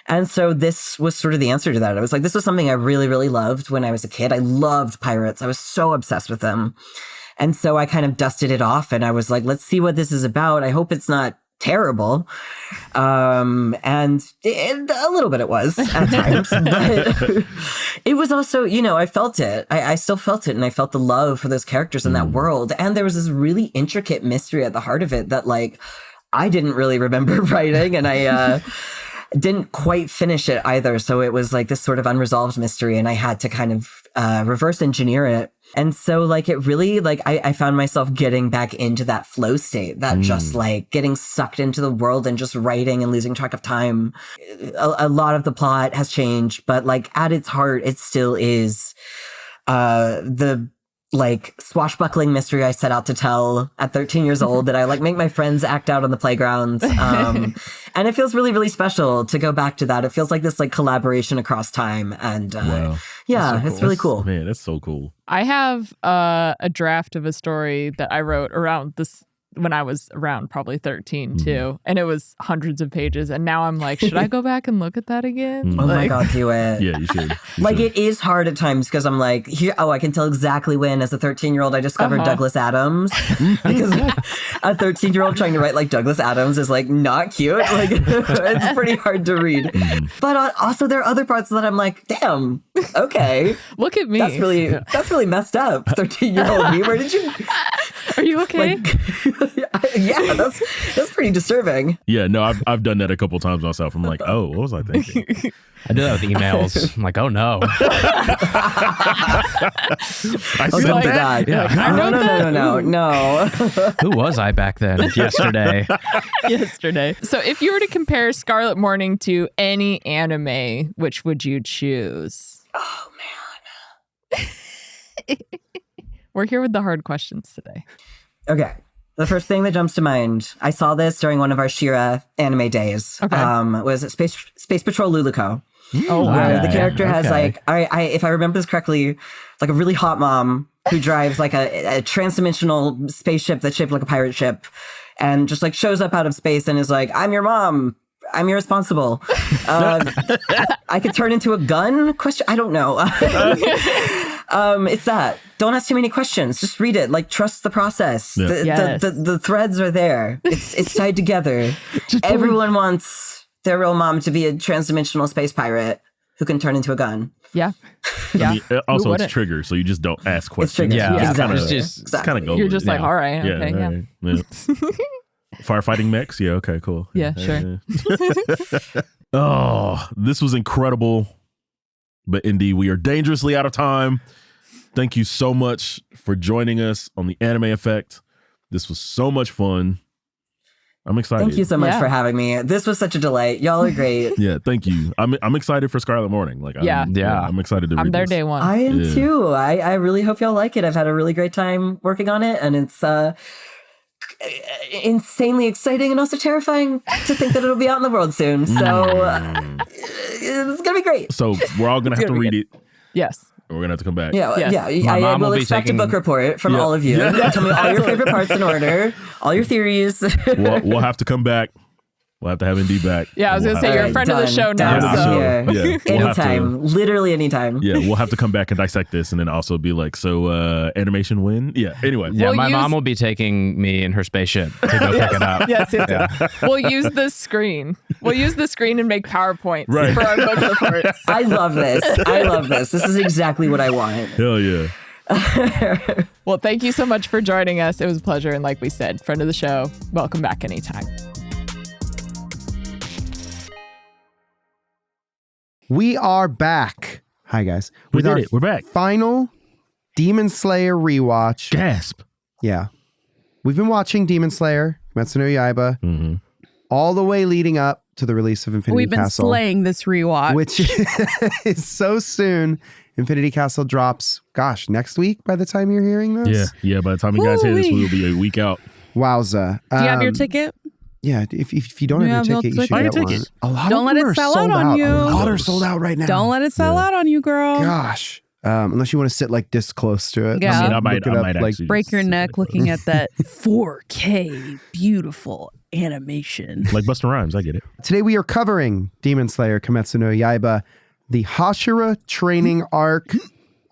[SPEAKER 1] And so this was sort of the answer to that. I was like, this was something I really, really loved when I was a kid. I loved pirates. I was so obsessed with them. And so I kind of dusted it off and I was like, let's see what this is about. I hope it's not terrible. And a little bit it was at times, but it was also, you know, I felt it. I still felt it. And I felt the love for those characters in that world. And there was this really intricate mystery at the heart of it that like, I didn't really remember writing and I, didn't quite finish it either. So it was like this sort of unresolved mystery and I had to kind of reverse engineer it. And so like it really like I found myself getting back into that flow state, that just like getting sucked into the world and just writing and losing track of time. A lot of the plot has changed, but like at its heart, it still is the like swashbuckling mystery I set out to tell at 13 years old that I like make my friends act out on the playground. And it feels really, really special to go back to that. It feels like this like collaboration across time. And yeah, so it's really cool.
[SPEAKER 2] Man, that's so cool.
[SPEAKER 4] I have a draft of a story that I wrote around this when I was around probably 13 too. And it was hundreds of pages. And now I'm like, should I go back and look at that again?
[SPEAKER 1] Oh my God, do it.
[SPEAKER 2] Yeah, you should.
[SPEAKER 1] It is hard at times because I'm like, I can tell exactly when as a 13-year-old I discovered Douglas Adams. Because a 13-year-old trying to write like Douglas Adams is like not cute. Like it's pretty hard to read. But also there are other parts that I'm like, damn, okay.
[SPEAKER 4] Look at me.
[SPEAKER 1] That's really messed up. 13-year-old me. Where did you...
[SPEAKER 4] Are you okay?
[SPEAKER 1] Yeah, that's pretty disturbing.
[SPEAKER 2] Yeah, no, I've done that a couple times myself. I'm like, oh, what was I thinking?
[SPEAKER 3] I do that with emails. I'm like, oh no.
[SPEAKER 2] I sent
[SPEAKER 1] that. Yeah. No.
[SPEAKER 3] Who was I back then? Yesterday.
[SPEAKER 4] So if you were to compare Scarlet Morning to any anime, which would you choose?
[SPEAKER 1] Oh, man.
[SPEAKER 4] We're here with the hard questions today.
[SPEAKER 1] Okay. The first thing that jumps to mind, I saw this during one of our She-Ra anime days. Okay. Was Space Patrol Luluco.
[SPEAKER 4] Oh, wow.
[SPEAKER 1] Where the character has like, if I remember this correctly, like a really hot mom who drives like a transdimensional spaceship that's shaped like a pirate ship and just like shows up out of space and is like, I'm your mom. I'm irresponsible. I could turn into a gun? I don't know. It's that. Don't ask too many questions. Just read it. Like, trust the process. Yeah. The threads are there. It's tied together. Everyone wants their real mom to be a transdimensional space pirate who can turn into a gun.
[SPEAKER 4] Yeah.
[SPEAKER 2] I mean, also, it's trigger, so you just don't ask questions.
[SPEAKER 1] Yeah,
[SPEAKER 2] exactly.
[SPEAKER 1] It's
[SPEAKER 2] kind of go.
[SPEAKER 4] You're just like, all right.
[SPEAKER 2] Yeah,
[SPEAKER 4] okay,
[SPEAKER 2] yeah. Firefighting mechs? Yeah, okay, cool.
[SPEAKER 4] Yeah, sure.
[SPEAKER 2] Oh, this was incredible. But indeed, we are dangerously out of time. Thank you so much for joining us on the Anime Effect. This was so much fun. I'm excited.
[SPEAKER 1] Thank you so much for having me. This was such a delight. Y'all are great.
[SPEAKER 2] Yeah, thank you. I'm excited for Scarlet Morning. Like, I'm excited to read
[SPEAKER 4] I'm there
[SPEAKER 2] this.
[SPEAKER 4] day one.
[SPEAKER 1] I am too. I really hope y'all like it. I've had a really great time working on it, and it's insanely exciting and also terrifying to think that it'll be out in the world soon. So it's gonna be great.
[SPEAKER 2] So we're all gonna have to read it.
[SPEAKER 4] Yes.
[SPEAKER 2] We're gonna have to come back.
[SPEAKER 1] Yeah, I will expect a book report from all of you. Tell me all your favorite parts in order, all your theories.
[SPEAKER 2] We'll have to come back. We'll have to have Indy back.
[SPEAKER 4] Yeah, I was going to say, you're a friend of the show now.
[SPEAKER 1] Yeah. Anytime. Literally anytime.
[SPEAKER 2] Yeah, we'll have to come back and dissect this and then also be like, so animation win? Yeah, anyway.
[SPEAKER 3] Yeah, my mom will be taking me in her spaceship to go pick it up.
[SPEAKER 4] Yes. We'll use the screen. We'll use the screen and make PowerPoints for our book reports.
[SPEAKER 1] I love this. This is exactly what I want.
[SPEAKER 2] Hell yeah.
[SPEAKER 4] Well, thank you so much for joining us. It was a pleasure. And like we said, friend of the show, welcome back anytime.
[SPEAKER 6] We are back. Hi, guys.
[SPEAKER 2] We did it. We're back.
[SPEAKER 6] Final Demon Slayer rewatch.
[SPEAKER 2] Gasp.
[SPEAKER 6] Yeah. We've been watching Demon Slayer, Kimetsu no Yaiba, all the way leading up to the release of Infinity Castle.
[SPEAKER 5] We've been slaying this rewatch.
[SPEAKER 6] Which is so soon. Infinity Castle drops, next week by the time you're hearing this?
[SPEAKER 2] Yeah. By the time you guys hear this, we'll be a week out.
[SPEAKER 6] Wowza.
[SPEAKER 5] Do you have your ticket?
[SPEAKER 6] Yeah, if you don't have your ticket, you should get one. A lot
[SPEAKER 5] don't
[SPEAKER 6] of
[SPEAKER 5] let
[SPEAKER 6] them
[SPEAKER 5] it
[SPEAKER 6] are
[SPEAKER 5] sell
[SPEAKER 6] sold
[SPEAKER 5] out on you.
[SPEAKER 6] A lot are sold out right now.
[SPEAKER 5] Don't let it sell out on you, girl.
[SPEAKER 6] Gosh. Unless you want to sit like this close to it.
[SPEAKER 5] Yeah.
[SPEAKER 2] I might
[SPEAKER 6] like
[SPEAKER 5] break your neck looking at that 4K beautiful animation.
[SPEAKER 2] Like Busta Rhymes, I get it.
[SPEAKER 6] Today we are covering Demon Slayer Kimetsu no Yaiba, the Hashira training arc,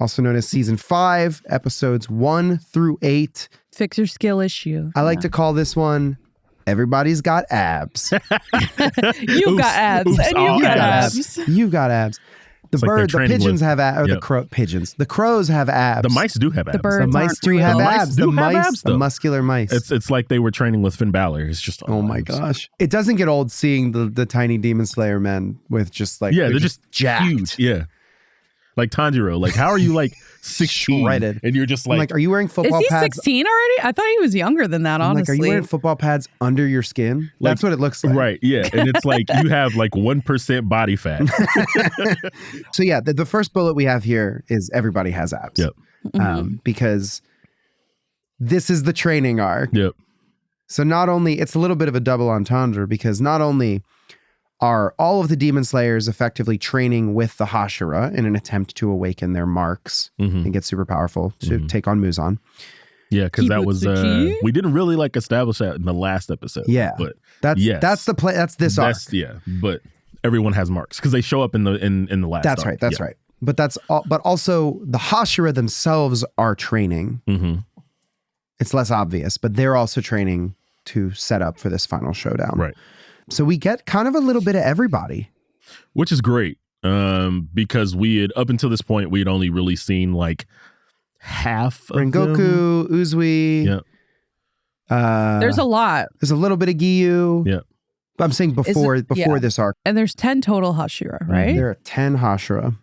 [SPEAKER 6] also known as Season 5, episodes 1 through 8.
[SPEAKER 5] Fix your skill issue.
[SPEAKER 6] I like to call this one, Everybody's Got Abs.
[SPEAKER 5] You've got abs.
[SPEAKER 2] Oops,
[SPEAKER 5] And you've got abs.
[SPEAKER 6] You've got abs. The pigeons have abs, or the pigeons. The crows have abs.
[SPEAKER 2] The mice do have abs.
[SPEAKER 5] The birds
[SPEAKER 6] mice do have abs. The mice, the muscular mice.
[SPEAKER 2] It's like they were training with Finn Balor. It's just
[SPEAKER 6] oh my gosh. It doesn't get old seeing the tiny Demon Slayer men with just like
[SPEAKER 2] they're just
[SPEAKER 6] jacked.
[SPEAKER 2] Huge. Yeah. Like Tanjiro. Like, how are you like 16
[SPEAKER 6] shredded?
[SPEAKER 2] And you're just like,
[SPEAKER 6] are you wearing football pads?
[SPEAKER 5] Is he 16 already? I thought he was younger than that, honestly.
[SPEAKER 6] Are you wearing football pads under your skin? That's what it looks like.
[SPEAKER 2] Right, yeah. And it's like you have like 1% body fat.
[SPEAKER 6] So yeah, the first bullet we have here is everybody has abs.
[SPEAKER 2] Yep.
[SPEAKER 6] Because this is the training arc.
[SPEAKER 2] Yep.
[SPEAKER 6] So not only, it's a little bit of a double entendre because not only are all of the Demon Slayers effectively training with the Hashira in an attempt to awaken their marks and get super powerful to take on Muzan.
[SPEAKER 2] Yeah, because that was we didn't really like establish that in the last episode.
[SPEAKER 6] Yeah,
[SPEAKER 2] but
[SPEAKER 6] that's the play. That's this arc.
[SPEAKER 2] Yeah, but everyone has marks because they show up in the last.
[SPEAKER 6] That's
[SPEAKER 2] arc.
[SPEAKER 6] right. That's right. But but also the Hashira themselves are training. Mm-hmm. It's less obvious, but they're also training to set up for this final showdown.
[SPEAKER 2] Right.
[SPEAKER 6] So we get kind of a little bit of everybody.
[SPEAKER 2] Which is great because we had, up until this point, we had only really seen like half of
[SPEAKER 6] Rengoku, Uzui.
[SPEAKER 2] Yeah.
[SPEAKER 5] There's a lot.
[SPEAKER 6] There's a little bit of Giyu.
[SPEAKER 2] Yeah.
[SPEAKER 6] I'm saying before this arc.
[SPEAKER 5] And there's 10 total Hashira, right?
[SPEAKER 6] There are 10 Hashira.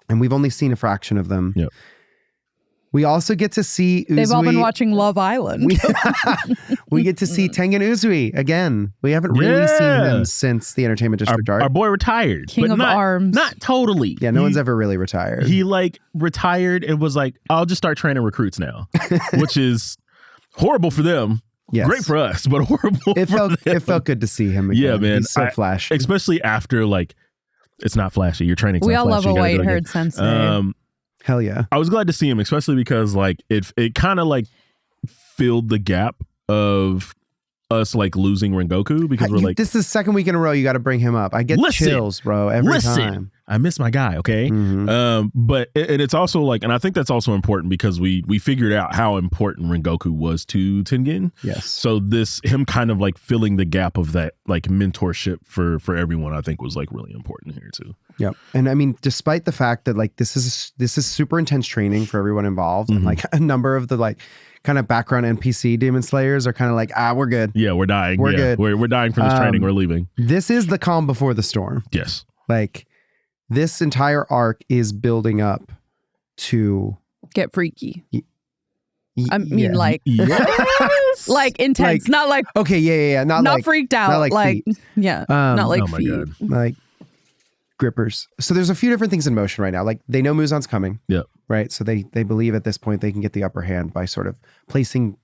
[SPEAKER 6] And we've only seen a fraction of them.
[SPEAKER 2] Yep.
[SPEAKER 6] We also get to see Uzui.
[SPEAKER 5] They've all been watching Love Island.
[SPEAKER 6] We get to see Tengen Uzui again. We haven't really seen him since the Entertainment District arc.
[SPEAKER 2] Our boy retired.
[SPEAKER 5] King of Arms.
[SPEAKER 2] Not totally.
[SPEAKER 6] Yeah, no one's ever really retired.
[SPEAKER 2] He like retired and was like, I'll just start training recruits now, which is horrible for them.
[SPEAKER 6] Yes.
[SPEAKER 2] Great for us, but horrible
[SPEAKER 6] It felt good to see him again.
[SPEAKER 2] Yeah, man.
[SPEAKER 6] He's so flashy.
[SPEAKER 2] Especially after like, it's not flashy. Your training's not flashy.
[SPEAKER 5] We all love a white-haired sensei.
[SPEAKER 6] Hell yeah.
[SPEAKER 2] I was glad to see him, especially because like it kind of like filled the gap of us like losing Rengoku because we're like,
[SPEAKER 6] this is the second week in a row you got to bring him up. I get chills, bro, every time.
[SPEAKER 2] I miss my guy, okay? Mm-hmm. But it's also like, and I think that's also important because we figured out how important Rengoku was to Tengen.
[SPEAKER 6] Yes.
[SPEAKER 2] So him kind of like filling the gap of that like mentorship for everyone, I think was like really important here too.
[SPEAKER 6] Yeah. And I mean, despite the fact that like this is super intense training for everyone involved, and like a number of the like kind of background NPC Demon Slayers are kind of like, we're good.
[SPEAKER 2] Yeah, we're dying.
[SPEAKER 6] We're good.
[SPEAKER 2] We're dying from this training. We're leaving.
[SPEAKER 6] This is the calm before the storm.
[SPEAKER 2] Yes.
[SPEAKER 6] Like this entire arc is building up to
[SPEAKER 5] get freaky. I mean, like, like intense,
[SPEAKER 6] like,
[SPEAKER 5] not like
[SPEAKER 6] okay, yeah, not like,
[SPEAKER 5] freaked out,
[SPEAKER 6] not like feet.
[SPEAKER 5] Not like feet,
[SPEAKER 2] God.
[SPEAKER 6] like grippers. So there's a few different things in motion right now. Like they know Muzan's coming, right? So they believe at this point they can get the upper hand by sort of placing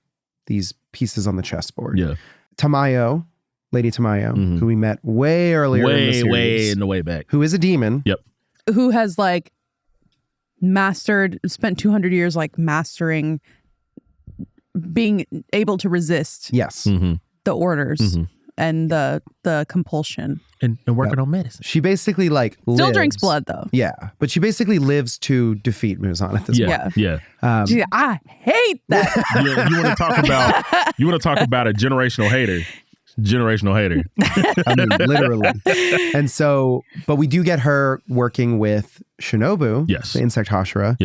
[SPEAKER 6] these pieces on the chessboard.
[SPEAKER 2] Yeah,
[SPEAKER 6] Tamayo, Lady Tamayo, who we met way earlier, in the series,
[SPEAKER 2] way in the way back,
[SPEAKER 6] who is a demon.
[SPEAKER 2] Yep,
[SPEAKER 5] who has like spent 200 years like mastering being able to resist the orders and the compulsion
[SPEAKER 2] and working on medicine.
[SPEAKER 6] She basically like
[SPEAKER 5] still drinks blood though.
[SPEAKER 6] Yeah, but she basically lives to defeat Muzan at this point.
[SPEAKER 2] Yeah.
[SPEAKER 5] I hate that.
[SPEAKER 2] You want to talk about a generational hater.
[SPEAKER 6] I mean, literally. And so, but we do get her working with Shinobu, the insect Hashira,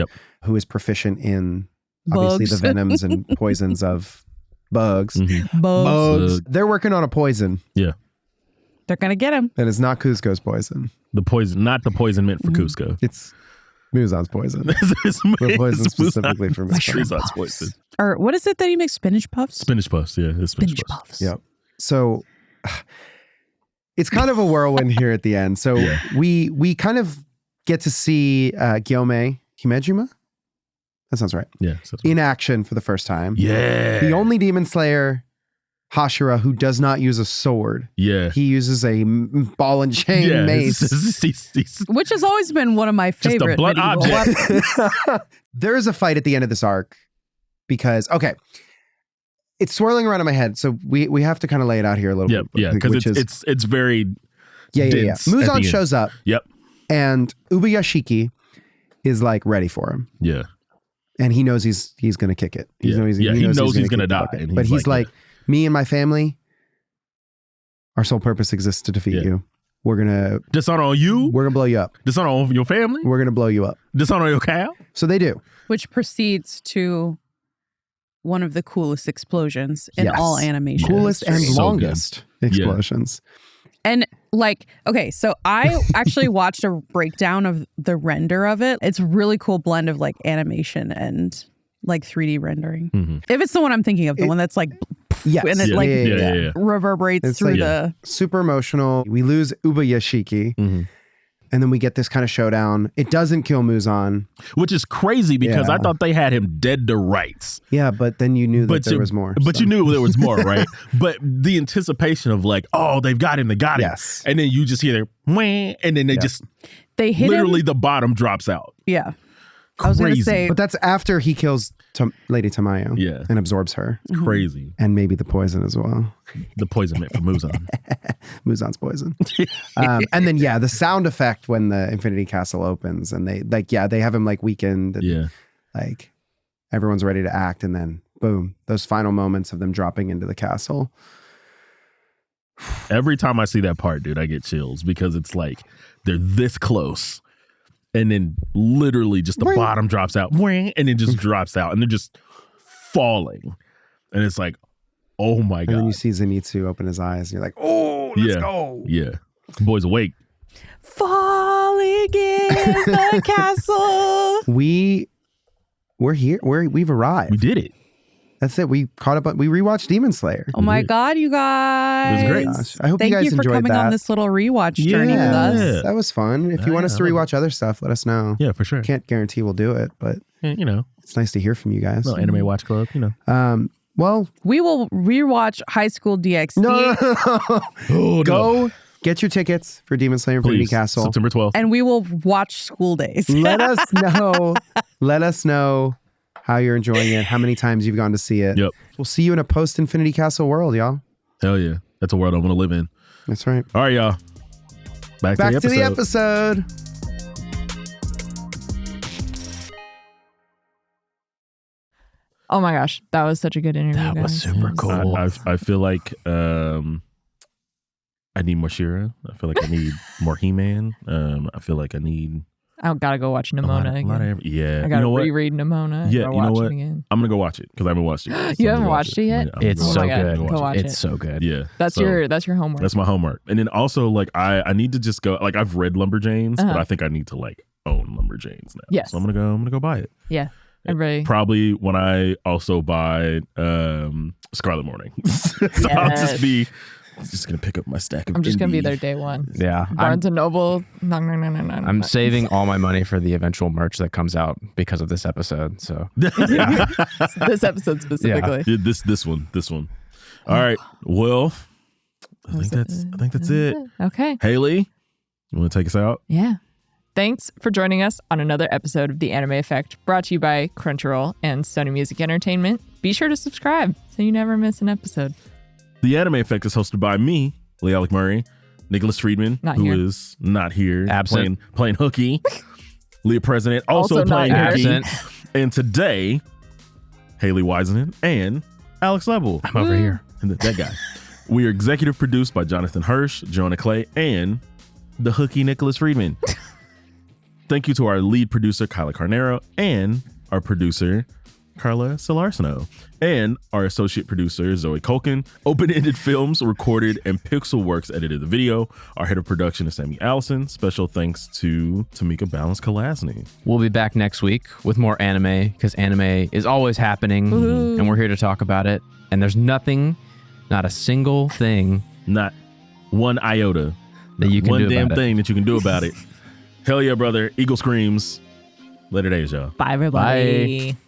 [SPEAKER 6] who is proficient in obviously the venoms and poisons of bugs. Bugs. They're working on a poison.
[SPEAKER 2] Yeah.
[SPEAKER 5] They're going to get him.
[SPEAKER 6] And it's not Cusco's poison.
[SPEAKER 2] The poison, not the poison meant for Cusco.
[SPEAKER 6] It's Muzan's poison. The poison specifically for
[SPEAKER 2] Muzan's poison.
[SPEAKER 5] Or what is it that he makes? Spinach puffs?
[SPEAKER 2] Spinach puffs, yeah. It's spinach puffs.
[SPEAKER 6] Yep. So it's kind of a whirlwind here at the end. So we kind of get to see Gyome Himejima. That sounds right.
[SPEAKER 2] Yeah.
[SPEAKER 6] In action for the first time.
[SPEAKER 2] Yeah.
[SPEAKER 6] The only demon slayer Hashira, who does not use a sword.
[SPEAKER 2] Yeah.
[SPEAKER 6] He uses a ball and chain mace.
[SPEAKER 5] Which has always been one of my favorite
[SPEAKER 2] blunt object.
[SPEAKER 6] There is a fight at the end of this arc because, okay, it's swirling around in my head. So we have to kind of lay it out here a little bit.
[SPEAKER 2] Yeah, because it's very dense.
[SPEAKER 6] Muzan shows up.
[SPEAKER 2] Yep.
[SPEAKER 6] And Ubuyashiki is like ready for him.
[SPEAKER 2] Yeah.
[SPEAKER 6] And he knows he's going to kick it. He knows he's going to die. But he's like, me and my family, our sole purpose exists to defeat you. We're going to...
[SPEAKER 2] Dishonor on you?
[SPEAKER 6] We're going to blow you up.
[SPEAKER 2] Dishonor on your family?
[SPEAKER 6] We're going to blow you up.
[SPEAKER 2] Dishonor on your cow?
[SPEAKER 6] So they do.
[SPEAKER 5] Which proceeds to one of the coolest explosions in all animation.
[SPEAKER 6] Coolest and longest explosions.
[SPEAKER 5] And like, okay, so I actually watched a breakdown of the render of it. It's a really cool blend of like animation and like 3D rendering. Mm-hmm. If it's the one I'm thinking of, the one that's like, and it reverberates it's through the...
[SPEAKER 6] Super emotional. We lose Ubuyashiki. Mm-hmm. And then we get this kind of showdown. It doesn't kill Muzan.
[SPEAKER 2] Which is crazy because I thought they had him dead to rights.
[SPEAKER 6] Yeah, but then you knew that there was more.
[SPEAKER 2] But you knew there was more, right? But the anticipation of like, oh, they've got him, they got him. And then you just hear their wah, and then they hit literally him. The bottom drops out.
[SPEAKER 5] Yeah.
[SPEAKER 2] Crazy.
[SPEAKER 5] I was going to say.
[SPEAKER 6] But that's after he kills Lady Tamayo.
[SPEAKER 2] Yeah.
[SPEAKER 6] And absorbs her.
[SPEAKER 2] Crazy.
[SPEAKER 6] And maybe the poison as well.
[SPEAKER 2] The poison meant for Muzan.
[SPEAKER 6] Muzan's poison. And then, the sound effect when the Infinity Castle opens and they have him like weakened. And, like everyone's ready to act. And then boom, those final moments of them dropping into the castle.
[SPEAKER 2] Every time I see that part, dude, I get chills because it's like they're this close. And then literally just the bottom drops out and it just drops out and they're just falling. And it's like, oh my God.
[SPEAKER 6] And then you see Zenitsu open his eyes and you're like, oh, let's go.
[SPEAKER 2] Yeah. Boy's awake.
[SPEAKER 5] Falling in the castle.
[SPEAKER 6] We're here. We've arrived.
[SPEAKER 2] We did it.
[SPEAKER 6] That's it. We caught up. We rewatched Demon Slayer.
[SPEAKER 5] Oh my God, you guys.
[SPEAKER 2] It was great.
[SPEAKER 6] Gosh, I hope
[SPEAKER 5] Thank
[SPEAKER 6] you guys enjoyed that.
[SPEAKER 5] Thank you for coming on this little rewatch journey with us.
[SPEAKER 6] That was fun. If you want us to rewatch other stuff, let us know.
[SPEAKER 2] Yeah, for sure.
[SPEAKER 6] Can't guarantee we'll do it, but it's nice to hear from you guys.
[SPEAKER 2] Little anime watch club,
[SPEAKER 6] Well,
[SPEAKER 5] we will rewatch High School DxD.
[SPEAKER 6] No. Go get your tickets for Demon Slayer Infinity Castle.
[SPEAKER 2] September 12th.
[SPEAKER 5] And we will watch School Days.
[SPEAKER 6] Let us know. Let us know how you're enjoying it, how many times you've gone to see it.
[SPEAKER 2] Yep.
[SPEAKER 6] We'll see you in a post-Infinity Castle world, y'all.
[SPEAKER 2] Hell yeah. That's a world I want to live in.
[SPEAKER 6] That's right.
[SPEAKER 2] All right, y'all. Back to the
[SPEAKER 6] episode.
[SPEAKER 4] Oh my gosh. That was such a good interview.
[SPEAKER 3] That was super cool.
[SPEAKER 2] I feel like I need more She-Ra. I feel like I need more He-Man. I feel like I need...
[SPEAKER 4] I gotta go watch Nimona again.
[SPEAKER 2] I
[SPEAKER 4] gotta reread Nimona.
[SPEAKER 2] Yeah, you know what?
[SPEAKER 4] I'm
[SPEAKER 2] gonna go watch it because I haven't watched it.
[SPEAKER 4] You haven't watched it yet?
[SPEAKER 3] It's so good.
[SPEAKER 4] Go watch it.
[SPEAKER 3] It's so good.
[SPEAKER 2] Yeah,
[SPEAKER 4] that's your homework.
[SPEAKER 2] That's my homework. And then also like I need to just go. Like I've read Lumberjanes, but I think I need to like own Lumberjanes now.
[SPEAKER 4] Yes.
[SPEAKER 2] So I'm gonna go buy it.
[SPEAKER 4] Yeah. Everybody.
[SPEAKER 2] Probably when I also buy Scarlet Morning. So I'll just gonna pick up my stack of
[SPEAKER 4] I'm just gonna be there day one.
[SPEAKER 3] Yeah.
[SPEAKER 4] Barnes and Noble. No.
[SPEAKER 3] I'm saving all my money for the eventual merch that comes out because of this episode. So
[SPEAKER 4] this episode specifically.
[SPEAKER 2] Yeah, this one. All right. Well, I think that's it.
[SPEAKER 4] Okay.
[SPEAKER 2] Haley, you want to take us out?
[SPEAKER 4] Yeah. Thanks for joining us on another episode of The Anime Effect, brought to you by Crunchyroll and Sony Music Entertainment. Be sure to subscribe so you never miss an episode.
[SPEAKER 2] The Anime Effect is hosted by me, LeAlec Murray, Nicholas Friedman, who is not here,
[SPEAKER 3] absent,
[SPEAKER 2] playing hooky. Leah President, also playing hooky. Absent. And today, Haley Wiseman and Alex Lebel.
[SPEAKER 3] I'm over here.
[SPEAKER 2] That guy. We are executive produced by Jonathan Hirsch, Jonah Clay, and the hooky Nicholas Friedman. Thank you to our lead producer, Kyla Carnero, and our producer, Carla Solorzano, and our associate producer, Zoe Culkin. Open-ended Films recorded and Pixelworks edited the video. Our head of production is Sammy Allison. Special thanks to Tamika Balance-Kalasny.
[SPEAKER 3] We'll be back next week with more anime because anime is always happening and we're here to talk about it. And there's nothing, not a single thing,
[SPEAKER 2] not one iota
[SPEAKER 3] that you can do about it.
[SPEAKER 2] One damn thing that you can do about it. Hell yeah, brother. Eagle screams. Later days, y'all.
[SPEAKER 4] Bye, everybody.
[SPEAKER 3] Bye.